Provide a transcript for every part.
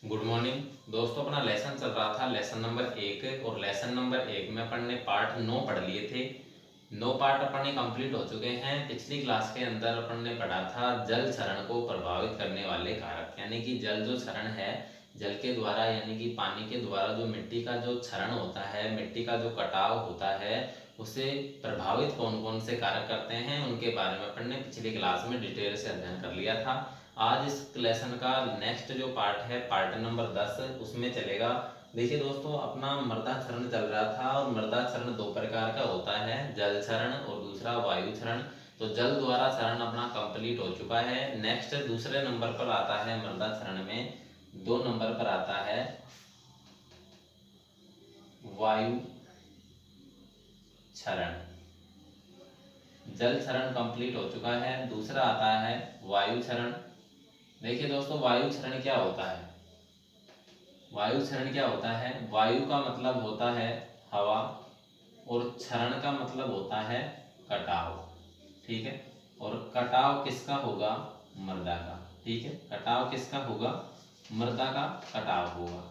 Good morning दोस्तों। अपना lesson चल रहा था, लेसन नंबर 1, और लेसन नंबर 1 में अपन ने पार्ट 9 पढ़ लिए थे। 9 पार्ट अपन ने कंप्लीट हो चुके हैं। पिछली क्लास के अंदर अपन ने पढ़ा था जल क्षरण को प्रभावित करने वाले कारक, यानी कि जल जो क्षरण है, जल के द्वारा यानी कि पानी के द्वारा जो मिट्टी का जो क्षरण होता है, मिट्टी का जो कटाव होता है, उसे प्रभावित कौन कौन से कारक करते हैं, उनके बारे में अपन ने पिछली क्लास में डिटेल से अध्ययन कर लिया था। आज इस लेसन का नेक्स्ट जो पार्ट है, पार्ट नंबर 10, उसमें चलेगा। देखिए दोस्तों, अपना मृदा क्षरण चल रहा था, और मृदा क्षरण दो प्रकार का होता है, जल क्षरण और दूसरा वायु क्षरण। तो जल द्वारा क्षरण अपना कंप्लीट हो चुका है। नेक्स्ट दूसरे नंबर पर आता है मृदा क्षरण में, 2 नंबर पर आता है वायु क्षरण। जल क्षरण कंप्लीट हो चुका है, दूसरा आता है वायु क्षरण। देखिए दोस्तों, वायु क्षरण क्या होता है? वायु क्षरण क्या होता है? वायु का मतलब होता है हवा, और क्षरण का मतलब होता है कटाव। ठीक है, और कटाव किसका होगा? मृदा का। ठीक है, कटाव किसका होगा? मृदा का कटाव होगा,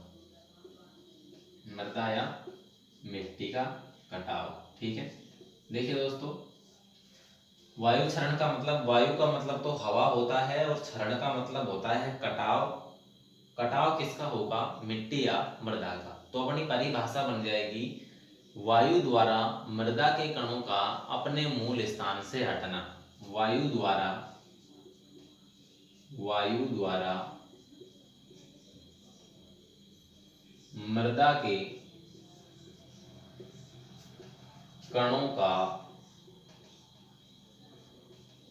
मृदा या मिट्टी का कटाव। ठीक है, देखिए दोस्तों, वायु क्षरण का मतलब, वायु का मतलब तो हवा होता है, और क्षरण का मतलब होता है कटाव। कटाव किसका होगा? मिट्टी या मृदा का। तो अपनी परिभाषा बन जाएगी, वायु द्वारा मृदा के कणों का अपने मूल स्थान से हटना। वायु द्वारा मृदा के कणों का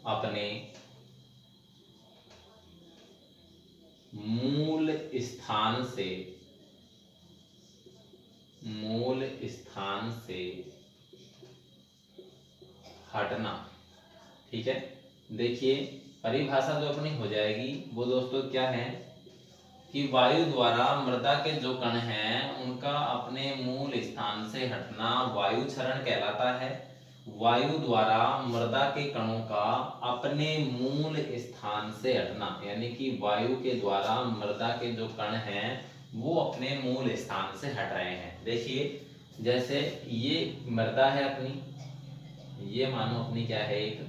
अपने मूल स्थान से हटना। ठीक है, देखिए परिभाषा जो अपनी हो जाएगी वो दोस्तों क्या है कि वायु द्वारा मृदा के जो कण हैं उनका अपने मूल स्थान से हटना वायु क्षरण कहलाता है। वायु द्वारा मृदा के कणों का अपने मूल स्थान से हटना, यानी कि वायु के द्वारा मृदा के जो कण हैं वो अपने मूल स्थान से हट रहे हैं। देखिए, जैसे ये मृदा है अपनी, ये मानो अपनी क्या है, एक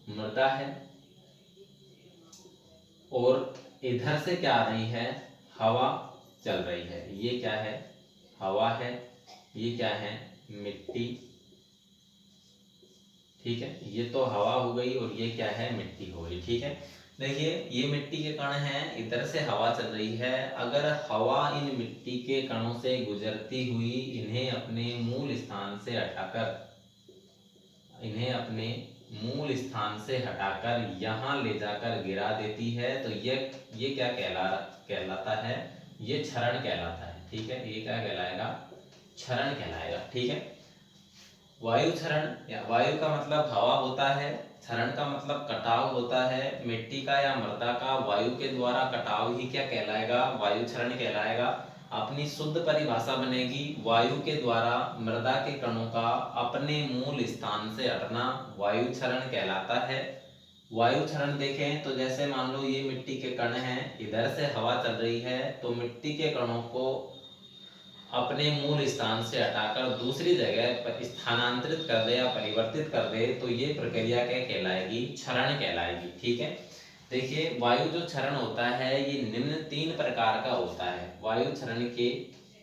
मृदा है, और इधर से क्या आ रही है? हवा चल रही है। ये क्या है? हवा है। ये क्या है? मिट्टी। ठीक है, ये तो हवा हो गई, और ये क्या है? मिट्टी हो गई। ठीक है, देखिए ये मिट्टी के कण हैं, इधर से हवा चल रही है। अगर हवा इन मिट्टी के कणों से गुजरती हुई इन्हें अपने मूल स्थान से हटाकर यहाँ ले जाकर गिरा देती है, तो ये क्या कहलाता है? ये क्षरण कहलाता है। ठीक है, ये क्या कहलाएगा? क्षरण कहलाएगा। ठीक है, वायु क्षरण, या वायु का मतलब हवा होता है, क्षरण का मतलब कटाव होता है मिट्टी का या मृदा का। वायु के द्वारा कटाव ही क्या कहलाएगा? वायु क्षरण कहलाएगा। अपनी शुद्ध परिभाषा बनेगी, वायु के द्वारा मृदा के कणों का अपने मूल स्थान से हटना वायु क्षरण कहलाता है। वायु क्षरण देखें तो जैसे मान लो ये मिट्टी के कण हैं, इधर से हवा चल रही है, तो मिट्टी के कणों को अपने मूल स्थान से हटाकर दूसरी जगह पर स्थानांतरित कर दे या परिवर्तित कर दे, तो ये प्रक्रिया क्या कहलाएगी? क्षरण कहलाएगी। ठीक है, देखिए वायु जो क्षरण होता है ये निम्न 3 प्रकार का होता है। वायु क्षरण के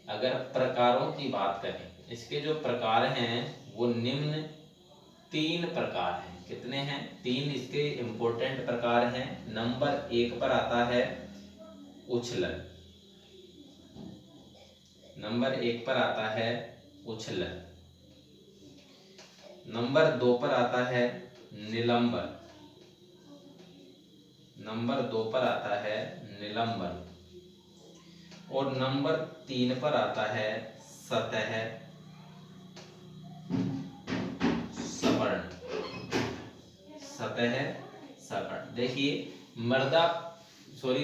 अगर प्रकारों की बात करें, इसके जो प्रकार हैं वो निम्न 3 प्रकार हैं। कितने हैं? 3 इसके इंपॉर्टेंट प्रकार हैं। नंबर 1 पर आता है उछलन। नंबर 1 पर आता है उछलन। नंबर 2 पर आता है निलंबन। नंबर 2 पर आता है निलंबन, और नंबर 3 पर आता है सतह सवर्ण। सतह सवर्ण। देखिए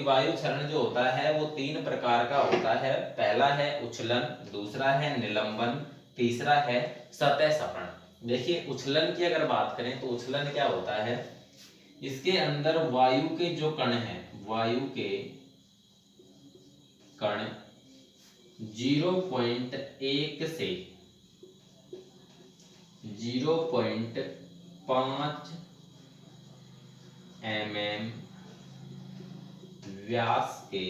वायु क्षरण जो होता है वो 3 प्रकार का होता है। पहला है उछलन, दूसरा है निलंबन, तीसरा है सतह सवर्ण। देखिए उछलन की अगर बात करें तो उछलन क्या होता है? इसके अंदर वायु के जो कण हैं, वायु के कण 0.1 से 0.5 mm व्यास के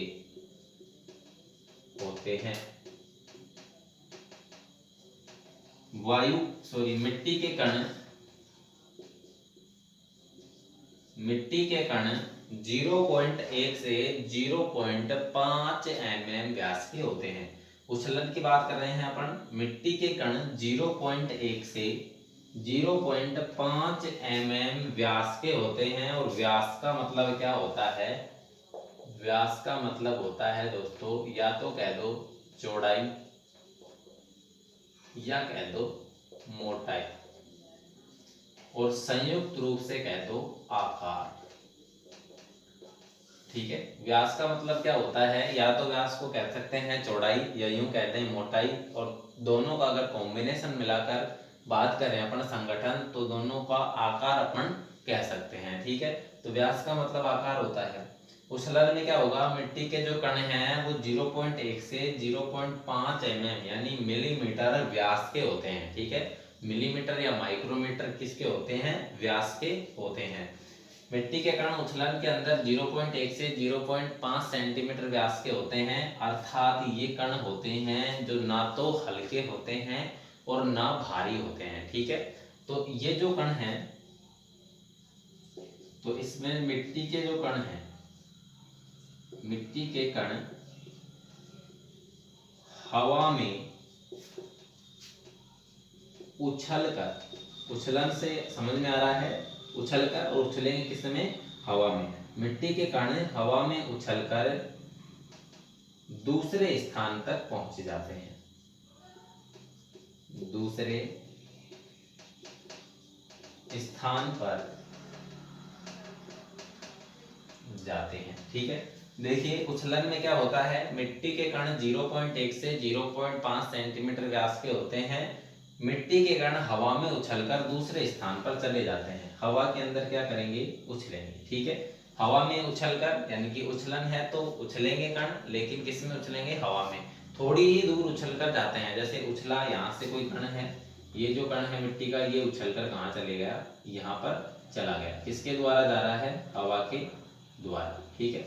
होते हैं। मिट्टी के कण 0.1 से 0.5 mm व्यास के होते हैं। उछलन की बात कर रहे हैं अपन। मिट्टी के कण 0.1 से 0.5 mm व्यास के होते हैं। और व्यास का मतलब क्या होता है? व्यास का मतलब होता है दोस्तों, या तो कह दो चौड़ाई या कह दो मोटाई, और संयुक्त रूप से कह दो आकार। ठीक है, व्यास का मतलब क्या होता है? या तो व्यास को कह सकते हैं चौड़ाई या यूं कहते हैं मोटाई, और दोनों का अगर कॉम्बिनेशन मिलाकर बात करें अपन संगठन, तो दोनों का आकार अपन कह सकते हैं। ठीक है, तो व्यास का मतलब आकार होता है। उछलन में क्या होगा? मिट्टी के जो कण हैं वो 0.1 से 0.5 mm यानी मिलीमीटर व्यास के होते हैं। ठीक है, मिलीमीटर या माइक्रोमीटर किसके होते हैं? व्यास के होते हैं। मिट्टी के कण उछलन के अंदर 0.1 से 0.5 सेंटीमीटर व्यास के होते हैं। अर्थात ये कण होते हैं जो ना तो हल्के होते हैं और ना भारी होते हैं। ठीक है, तो ये जो कण हैं, तो इसमें मिट्टी के जो कण हैं, मिट्टी के कण हवा में उछलकर, उछलन से समझ में आ रहा है, उछलकर, और उछलेंगे किस में? हवा में। मिट्टी के कण हवा में उछलकर दूसरे स्थान तक पहुंच जाते हैं, दूसरे स्थान पर जाते हैं। ठीक है, देखिए उछलन में क्या होता है? मिट्टी के कण 0.1 से 0.5 सेंटीमीटर व्यास के होते हैं। मिट्टी के कण हवा में उछलकर दूसरे स्थान पर चले जाते हैं। हवा के अंदर क्या करेंगे? उछलेंगे। ठीक है, हवा में उछलकर, यानी कि उछलन है तो उछलेंगे कण, लेकिन किस में उछलेंगे? हवा में। थोड़ी ही दूर उछलकर जाते हैं। जैसे उछला, यहाँ से कोई कण है, ये जो कण है मिट्टी का, ये उछलकर कहाँ चले गया? यहाँ पर चला गया। किसके द्वारा जा रहा है? हवा के द्वारा। ठीक है,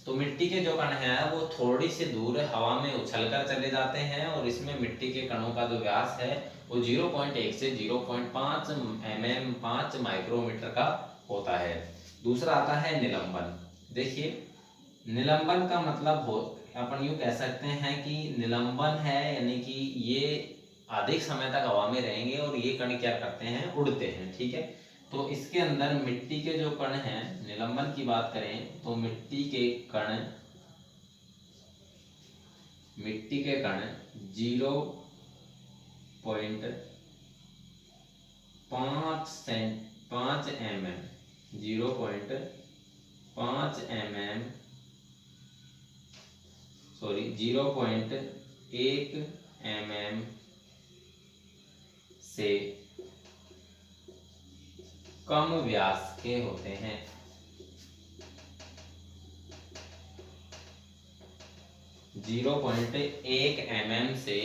तो मिट्टी के जो कण हैं वो थोड़ी सी दूर हवा में उछलकर चले जाते हैं, और इसमें मिट्टी के कणों का जो व्यास है वो 0.1 से 0.5 mm 5 माइक्रोमीटर का होता है। दूसरा आता है निलंबन। देखिए, निलंबन का मतलब हो, अपन यूं कह सकते हैं कि निलंबन है यानी कि ये अधिक समय तक हवा में रहेंगे और ये कण क्या करते हैं? उड़ते हैं। ठीक है, तो इसके अंदर मिट्टी के जो कण हैं, निलंबन की बात करें तो मिट्टी के कण 0.5 mm 0.5 mm सॉरी 0.1 mm से कम व्यास के होते हैं। 0.1 mm से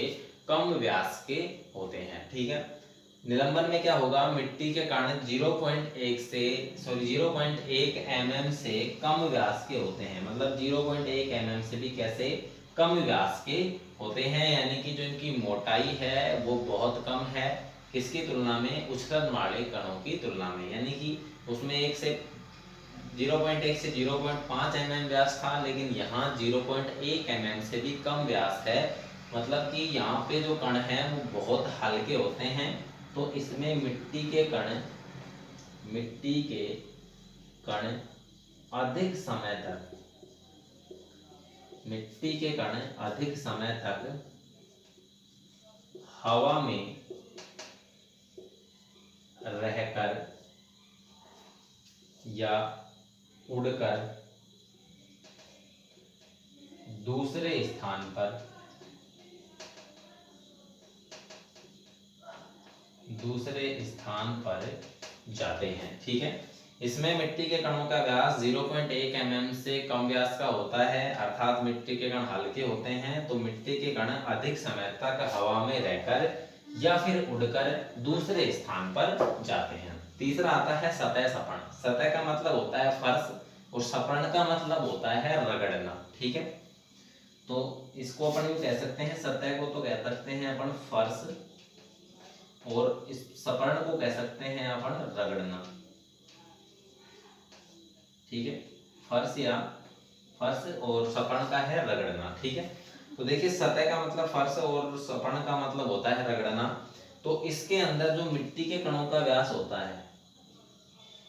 कम व्यास के होते हैं। ठीक है, निलंबन में क्या होगा? मिट्टी के कण 0.1 mm से कम व्यास के होते हैं। मतलब 0.1 mm से भी कैसे? कम व्यास के होते हैं, यानी कि जो इनकी मोटाई है वो बहुत कम है। किसकी तुलना में? उछलन वाले कणों की तुलना में। यानी कि उसमें 0.1 से 0.5 mm व्यास था, लेकिन यहाँ 0.1 mm से भी कम व्यास है। मतलब कि यहाँ पे जो कण हैं वो बहुत हल्के होते हैं। तो इसमें मिट्टी के कण अधिक समय तक हवा में रहकर या उड़कर दूसरे स्थान पर जाते हैं। ठीक है, इसमें मिट्टी के कणों का व्यास 0.1 mm से कम व्यास का होता है, अर्थात मिट्टी के कण हल्के होते हैं, तो मिट्टी के कण अधिक समय तक हवा में रहकर या फिर उड़कर दूसरे स्थान पर जाते हैं। तीसरा आता है सतह सपर्ण। सतह का मतलब होता है फर्श और सपर्ण का मतलब होता है रगड़ना, ठीक है। तो इसको अपन यूं कह सकते हैं, सतह को तो कह सकते हैं अपन फर्श और इस सपर्ण को कह सकते हैं अपन रगड़ना, ठीक है। फर्श और सपर्ण का है रगड़ना, ठीक है। तो देखिए सतह का मतलब फर्श और सपर्ण का मतलब होता है रगड़ना। तो इसके अंदर जो मिट्टी के कणों का व्यास होता है,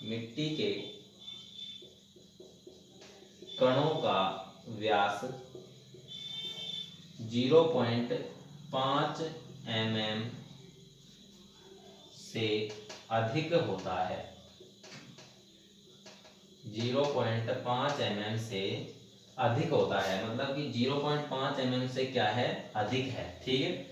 मिट्टी के कणों का व्यास 0.5 mm से अधिक होता है। 0.5 mm से अधिक होता है, मतलब कि 0.5 mm से क्या है, अधिक है, ठीक है।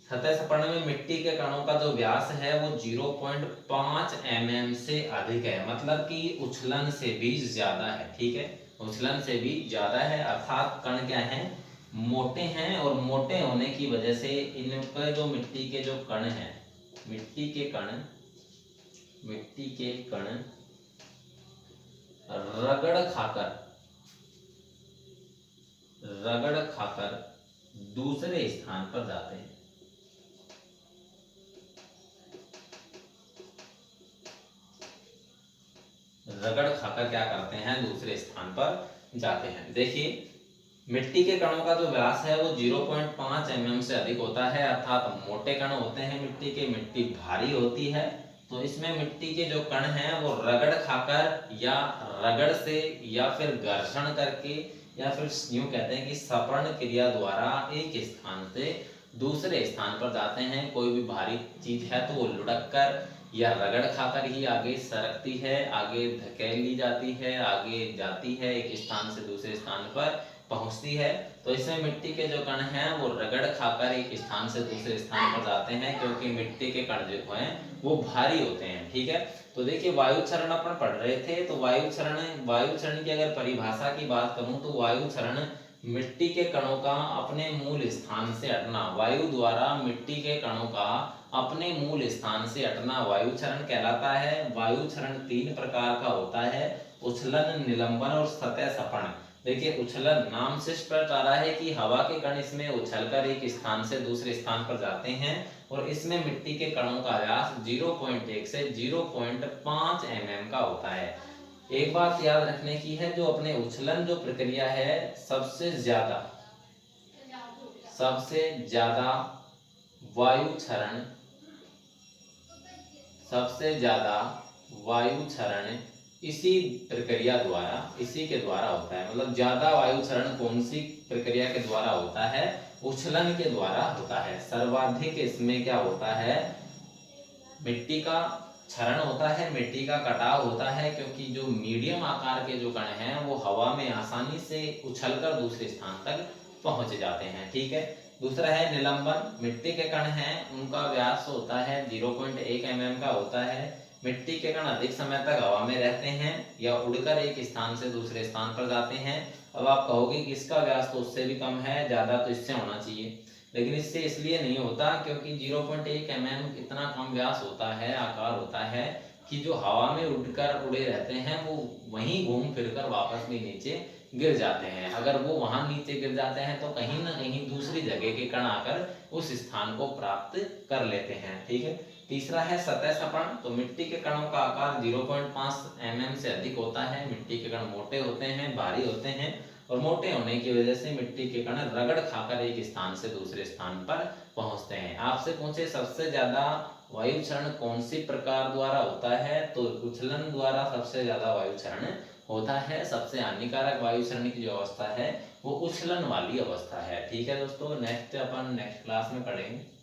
सतह सपर्ण में मिट्टी के कणों का जो व्यास है वो 0.5 mm से अधिक है, मतलब कि उछलन से भी ज्यादा है, ठीक है। उछलन से भी ज्यादा है, अर्थात कण क्या है, मोटे हैं, और मोटे होने की वजह से इनके जो मिट्टी के जो कण हैं, मिट्टी के कण रगड़ खाकर दूसरे स्थान पर जाते हैं। रगड़ खाकर क्या करते हैं, दूसरे स्थान पर जाते हैं। देखिए मिट्टी के कणों का जो व्यास है वो 0.5 mm से अधिक होता है, अर्थात मोटे कण होते हैं मिट्टी के, मिट्टी भारी होती है। तो इसमें मिट्टी के जो कण हैं वो रगड़ खाकर या रगड़ से या फिर घर्षण करके या फिर यूं कहते हैं कि सपर्ण क्रिया द्वारा एक स्थान से दूसरे स्थान पर जाते हैं। कोई भी भारी चीज है तो वो लुढ़क कर या रगड़ खाकर ही आगे सरकती है, आगे धकेल ली जाती है, आगे जाती है, एक स्थान से दूसरे स्थान पर पहुंचती है। तो इसमें मिट्टी के जो कण हैं वो रगड़ खाकर एक स्थान से दूसरे स्थान पर जाते हैं, क्योंकि मिट्टी के कण जो हैं वो भारी होते हैं, ठीक है। तो देखिए वायु क्षरण अपन पढ़ रहे थे, तो वायु क्षरण की अगर परिभाषा की बात करूं तो वायु क्षरण मिट्टी के कणों का अपने मूल स्थान से हटना, वायु द्वारा मिट्टी के कणों का अपने मूल स्थान से हटना वायु क्षरण कहलाता है। वायु क्षरण 3 प्रकार का होता है, उछलन, निलंबन और सतह सपर्ण। देखिए उछलन नाम से स्पष्ट आ रहा है कि हवा के कण इसमें उछलकर एक स्थान से दूसरे स्थान पर जाते हैं, और इसमें मिट्टी के कणों का व्यास 0.1 से 0.5 mm का होता है। एक बात याद रखने की है, जो अपने उछलन जो प्रक्रिया है सबसे ज्यादा वायु क्षरण इसी के द्वारा होता है। मतलब ज्यादा वायु क्षरण कौन सी प्रक्रिया के द्वारा होता है, उछलन के द्वारा होता है। सर्वाधिक इसमें क्या होता है, मिट्टी का क्षरण होता है, मिट्टी का कटाव होता है, क्योंकि जो मीडियम आकार के जो कण हैं वो हवा में आसानी से उछलकर दूसरे स्थान तक पहुंच जाते हैं, ठीक है। दूसरा है निलंबन। मिट्टी के कण हैं उनका व्यास होता है 0.1 mm का होता है। मिट्टी के कण अधिक समय तक हवा में रहते हैं या उड़कर एक स्थान से दूसरे स्थान पर जाते हैं। अब आप कहोगे कि इसका व्यास तो उससे भी कम है, ज्यादा तो इससे होना चाहिए, लेकिन इससे इसलिए नहीं होता क्योंकि 0.1 mm इतना कम व्यास होता है, आकार होता है कि जो हवा में उड़े रहते हैं वो वहीं घूम फिरकर वापस भी नीचे गिर जाते हैं। अगर वो वहां नीचे गिर जाते हैं तो कहीं ना कहीं दूसरी जगह के कण आकर उस स्थान को प्राप्त कर लेते हैं, ठीक है। तीसरा है सतह सपर्ण। तो मिट्टी के कणों का आकार 0.5 mm से अधिक होता है। मिट्टी के कण मोटे होते हैं, भारी होते हैं, और मोटे होने की वजह से मिट्टी के कण रगड़ खाकर एक स्थान से दूसरे स्थान पर पहुंचते हैं। आपसे पूछे सबसे ज्यादा वायु क्षरण कौन सी प्रकार द्वारा होता है, तो उछलन द्वारा सबसे ज्यादा वायु क्षरण होता है। सबसे हानिकारक वायु क्षरण की जो अवस्था है वो उछलन वाली अवस्था है, ठीक है दोस्तों। नेक्स्ट क्लास में पढ़ेंगे।